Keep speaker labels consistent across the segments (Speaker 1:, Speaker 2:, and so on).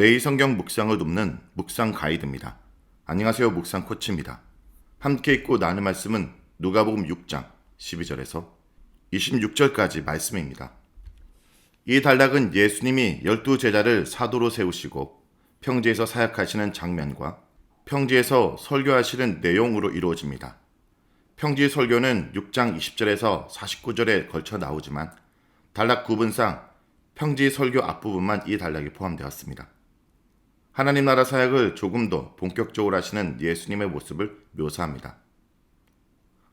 Speaker 1: 매일 성경 묵상을 돕는 묵상 가이드입니다. 안녕하세요. 묵상 코치입니다. 함께 읽고 나눌 말씀은 누가복음 6장 12절에서 26절까지 말씀입니다. 이 단락은 예수님이 12제자를 사도로 세우시고 평지에서 사역하시는 장면과 평지에서 설교하시는 내용으로 이루어집니다. 평지 설교는 6장 20절에서 49절에 걸쳐 나오지만 단락 구분상 평지 설교 앞부분만 이 단락에 포함되었습니다. 하나님 나라 사역을 조금 더 본격적으로 하시는 예수님의 모습을 묘사합니다.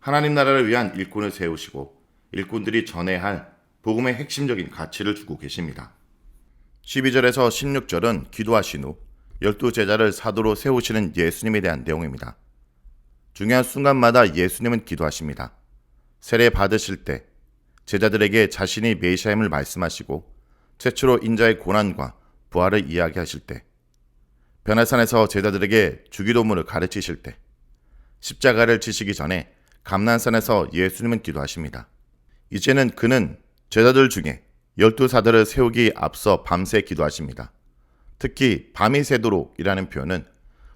Speaker 1: 하나님 나라를 위한 일꾼을 세우시고 일꾼들이 전해야 할 복음의 핵심적인 가치를 주고 계십니다. 12절에서 16절은 기도하신 후 12제자를 사도로 세우시는 예수님에 대한 내용입니다. 중요한 순간마다 예수님은 기도하십니다. 세례 받으실 때 제자들에게 자신이 메시아임을 말씀하시고 최초로 인자의 고난과 부활을 이야기하실 때, 변화산에서 제자들에게 주기도문을 가르치실 때, 십자가를 지시기 전에 감난산에서 예수님은 기도하십니다. 이제는 그는 제자들 중에 12사도를 세우기 앞서 밤새 기도하십니다. 특히 밤이 새도록이라는 표현은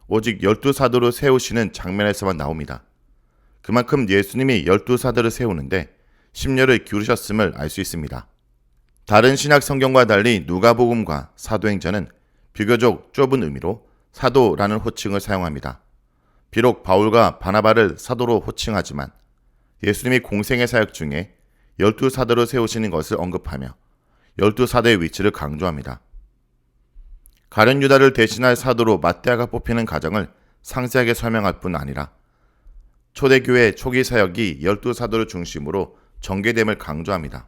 Speaker 1: 오직 12사도를 세우시는 장면에서만 나옵니다. 그만큼 예수님이 12사도를 세우는데 심려를 기울이셨음을 알 수 있습니다. 다른 신약 성경과 달리 누가복음과 사도행전은 비교적 좁은 의미로 사도라는 호칭을 사용합니다. 비록 바울과 바나바를 사도로 호칭하지만 예수님이 공생의 사역 중에 12사도를 세우시는 것을 언급하며 12사도의 위치를 강조합니다. 가룟 유다를 대신할 사도로 마태아가 뽑히는 과정을 상세하게 설명할 뿐 아니라 초대교회 초기 사역이 12사도를 중심으로 전개됨을 강조합니다.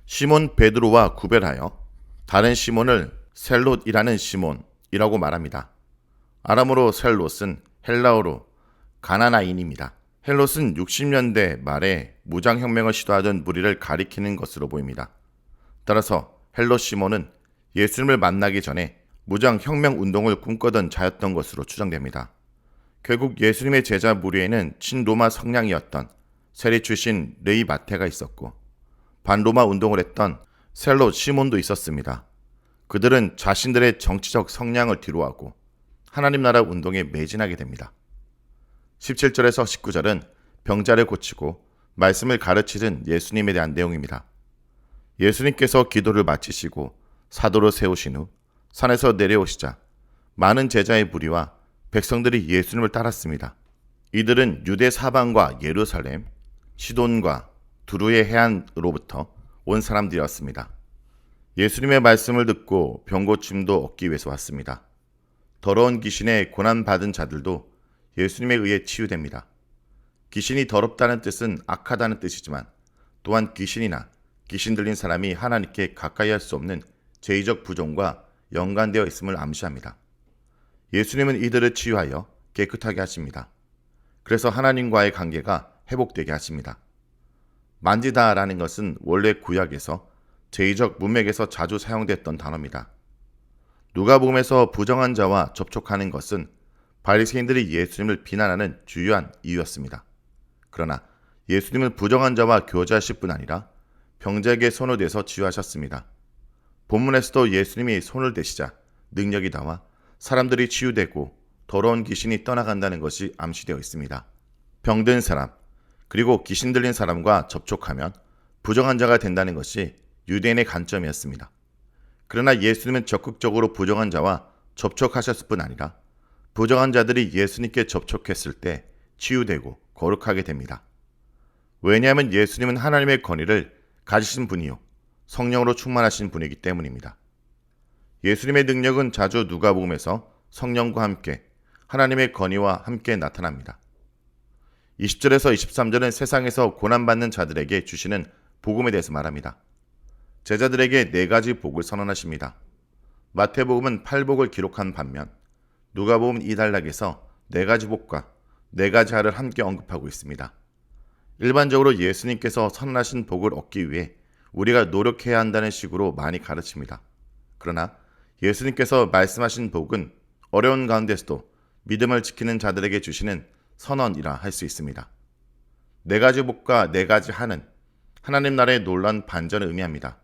Speaker 1: 시몬 베드로와 구별하여 다른 시몬을 셀롯이라는 시몬이라고 말합니다. 아람어로 셀롯은 헬라어로 가나나인입니다. 헬롯은 60년대 말에 무장혁명을 시도하던 무리를 가리키는 것으로 보입니다. 따라서 헬롯 시몬은 예수님을 만나기 전에 무장혁명 운동을 꿈꾸던 자였던 것으로 추정됩니다. 결국 예수님의 제자 무리에는 친로마 성향이었던 세리 출신 레이 마태가 있었고 반로마 운동을 했던 셀롯 시몬도 있었습니다. 그들은 자신들의 정치적 성향을 뒤로하고 하나님 나라 운동에 매진하게 됩니다. 17절에서 19절은 병자를 고치고 말씀을 가르치는 예수님에 대한 내용입니다. 예수님께서 기도를 마치시고 사도를 세우신 후 산에서 내려오시자 많은 제자의 무리와 백성들이 예수님을 따랐습니다. 이들은 유대 사방과 예루살렘, 시돈과 두루의 해안으로부터 온 사람들이었습니다. 예수님의 말씀을 듣고 병고침도 얻기 위해서 왔습니다. 더러운 귀신에 고난받은 자들도 예수님에 의해 치유됩니다. 귀신이 더럽다는 뜻은 악하다는 뜻이지만 또한 귀신이나 귀신 들린 사람이 하나님께 가까이 할 수 없는 죄의적 부종과 연관되어 있음을 암시합니다. 예수님은 이들을 치유하여 깨끗하게 하십니다. 그래서 하나님과의 관계가 회복되게 하십니다. 만지다라는 것은 원래 구약에서 죄의적 문맥에서 자주 사용됐던 단어입니다. 누가복음에서 부정한 자와 접촉하는 것은 바리새인들이 예수님을 비난하는 주요한 이유였습니다. 그러나 예수님은 부정한 자와 교제하실 뿐 아니라 병자에게 손을 대서 치유하셨습니다. 본문에서도 예수님이 손을 대시자 능력이 나와 사람들이 치유되고 더러운 귀신이 떠나간다는 것이 암시되어 있습니다. 병든 사람, 그리고 귀신 들린 사람과 접촉하면 부정한 자가 된다는 것이 유대인의 관점이었습니다. 그러나 예수님은 적극적으로 부정한 자와 접촉하셨을 뿐 아니라 부정한 자들이 예수님께 접촉했을 때 치유되고 거룩하게 됩니다. 왜냐하면 예수님은 하나님의 권위를 가지신 분이요 성령으로 충만하신 분이기 때문입니다. 예수님의 능력은 자주 누가복음에서 성령과 함께 하나님의 권위와 함께 나타납니다. 20절에서 23절은 세상에서 고난받는 자들에게 주시는 복음에 대해서 말합니다. 제자들에게 4가지 복을 선언하십니다. 마태복음은 8복을 기록한 반면 누가복음 이 단락에서 4가지 복과 4가지 하를 함께 언급하고 있습니다. 일반적으로 예수님께서 선언하신 복을 얻기 위해 우리가 노력해야 한다는 식으로 많이 가르칩니다. 그러나 예수님께서 말씀하신 복은 어려운 가운데서도 믿음을 지키는 자들에게 주시는 선언이라 할 수 있습니다. 4가지 복과 4가지 하는 하나님 나라의 놀라운 반전을 의미합니다.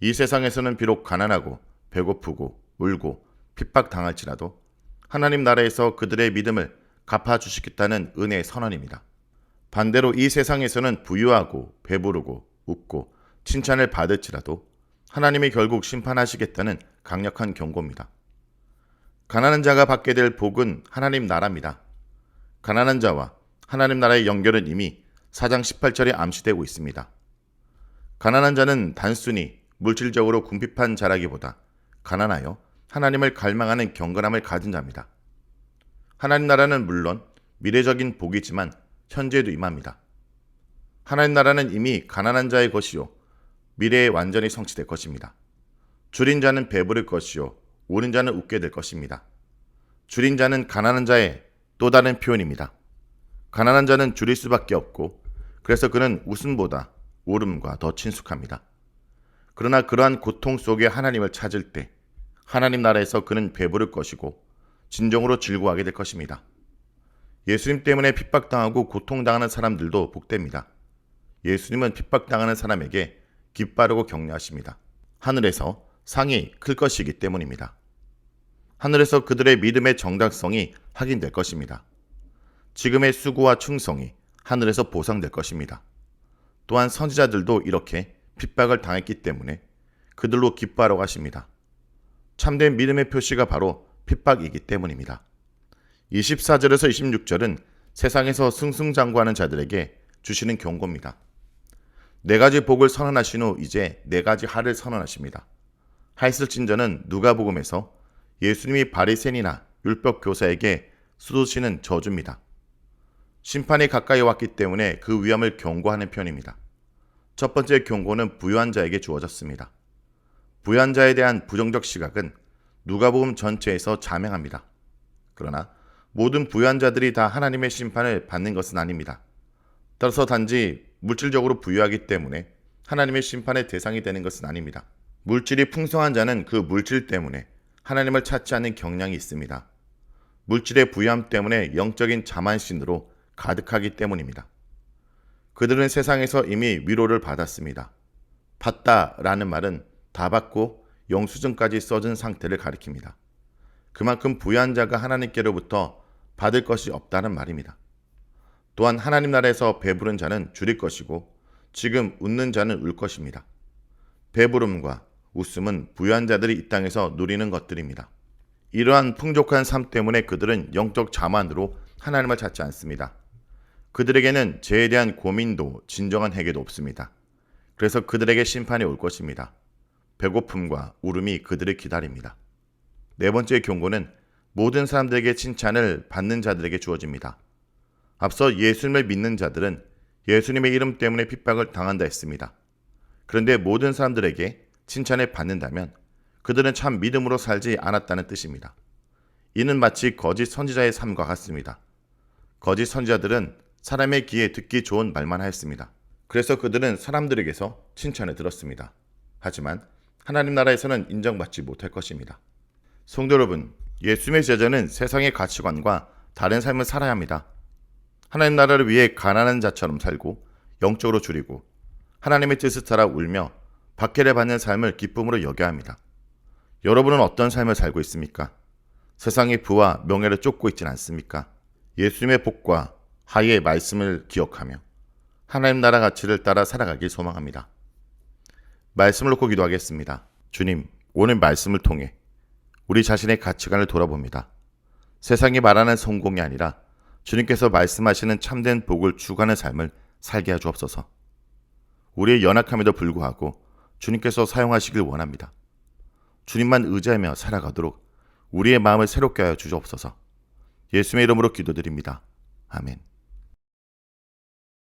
Speaker 1: 이 세상에서는 비록 가난하고 배고프고 울고 핍박당할지라도 하나님 나라에서 그들의 믿음을 갚아주시겠다는 은혜의 선언입니다. 반대로 이 세상에서는 부유하고 배부르고 웃고 칭찬을 받을지라도 하나님이 결국 심판하시겠다는 강력한 경고입니다. 가난한 자가 받게 될 복은 하나님 나라입니다. 가난한 자와 하나님 나라의 연결은 이미 4장 18절에 암시되고 있습니다. 가난한 자는 단순히 물질적으로 궁핍한 자라기보다 가난하여 하나님을 갈망하는 경건함을 가진 자입니다. 하나님 나라는 물론 미래적인 복이지만 현재에도 임합니다. 하나님 나라는 이미 가난한 자의 것이요 미래에 완전히 성취될 것입니다. 줄인 자는 배부를 것이요 오른 자는 웃게 될 것입니다. 줄인 자는 가난한 자의 또 다른 표현입니다. 가난한 자는 줄일 수밖에 없고 그래서 그는 웃음보다 오름과 더 친숙합니다. 그러나 그러한 고통 속에 하나님을 찾을 때 하나님 나라에서 그는 배부를 것이고 진정으로 즐거워하게 될 것입니다. 예수님 때문에 핍박당하고 고통당하는 사람들도 복됩니다. 예수님은 핍박당하는 사람에게 기뻐하고 격려하십니다. 하늘에서 상이 클 것이기 때문입니다. 하늘에서 그들의 믿음의 정당성이 확인될 것입니다. 지금의 수고와 충성이 하늘에서 보상될 것입니다. 또한 선지자들도 이렇게 핍박을 당했기 때문에 그들로 기뻐하라고 하십니다. 참된 믿음의 표시가 바로 핍박이기 때문입니다. 24절에서 26절은 세상에서 승승장구하는 자들에게 주시는 경고입니다. 4가지 복을 선언하신 후 이제 4가지 하를 선언하십니다. 하있을진저는 누가복음에서 예수님이 바리새인이나 율법 교사에게 쏟으시는 저주입니다. 심판이 가까이 왔기 때문에 그 위험을 경고하는 편입니다. 첫 번째 경고는 부유한 자에게 주어졌습니다. 부유한 자에 대한 부정적 시각은 누가복음 전체에서 자명합니다. 그러나 모든 부유한 자들이 다 하나님의 심판을 받는 것은 아닙니다. 따라서 단지 물질적으로 부유하기 때문에 하나님의 심판의 대상이 되는 것은 아닙니다. 물질이 풍성한 자는 그 물질 때문에 하나님을 찾지 않는 경향이 있습니다. 물질의 부유함 때문에 영적인 자만심으로 가득하기 때문입니다. 그들은 세상에서 이미 위로를 받았습니다. 받다라는 말은 다 받고 영수증까지 써준 상태를 가리킵니다. 그만큼 부유한 자가 하나님께로부터 받을 것이 없다는 말입니다. 또한 하나님 나라에서 배부른 자는 줄일 것이고 지금 웃는 자는 울 것입니다. 배부름과 웃음은 부유한 자들이 이 땅에서 누리는 것들입니다. 이러한 풍족한 삶 때문에 그들은 영적 자만으로 하나님을 찾지 않습니다. 그들에게는 죄에 대한 고민도 진정한 회개도 없습니다. 그래서 그들에게 심판이 올 것입니다. 배고픔과 울음이 그들을 기다립니다. 4번째 경고는 모든 사람들에게 칭찬을 받는 자들에게 주어집니다. 앞서 예수님을 믿는 자들은 예수님의 이름 때문에 핍박을 당한다 했습니다. 그런데 모든 사람들에게 칭찬을 받는다면 그들은 참 믿음으로 살지 않았다는 뜻입니다. 이는 마치 거짓 선지자의 삶과 같습니다. 거짓 선지자들은 사람의 귀에 듣기 좋은 말만 하였습니다. 그래서 그들은 사람들에게서 칭찬을 들었습니다. 하지만 하나님 나라에서는 인정받지 못할 것입니다. 성도 여러분, 예수님의 제자는 세상의 가치관과 다른 삶을 살아야 합니다. 하나님 나라를 위해 가난한 자처럼 살고 영적으로 줄이고 하나님의 뜻을 따라 울며 박해를 받는 삶을 기쁨으로 여겨야 합니다. 여러분은 어떤 삶을 살고 있습니까? 세상의 부와 명예를 쫓고 있지는 않습니까? 예수님의 복과 하의 말씀을 기억하며 하나님 나라 가치를 따라 살아가길 소망합니다. 말씀을 놓고 기도하겠습니다. 주님, 오늘 말씀을 통해 우리 자신의 가치관을 돌아봅니다. 세상이 말하는 성공이 아니라 주님께서 말씀하시는 참된 복을 추구하는 삶을 살게 해 주옵소서. 우리의 연약함에도 불구하고 주님께서 사용하시길 원합니다. 주님만 의지하며 살아가도록 우리의 마음을 새롭게 하여 주옵소서. 예수님의 이름으로 기도드립니다. 아멘.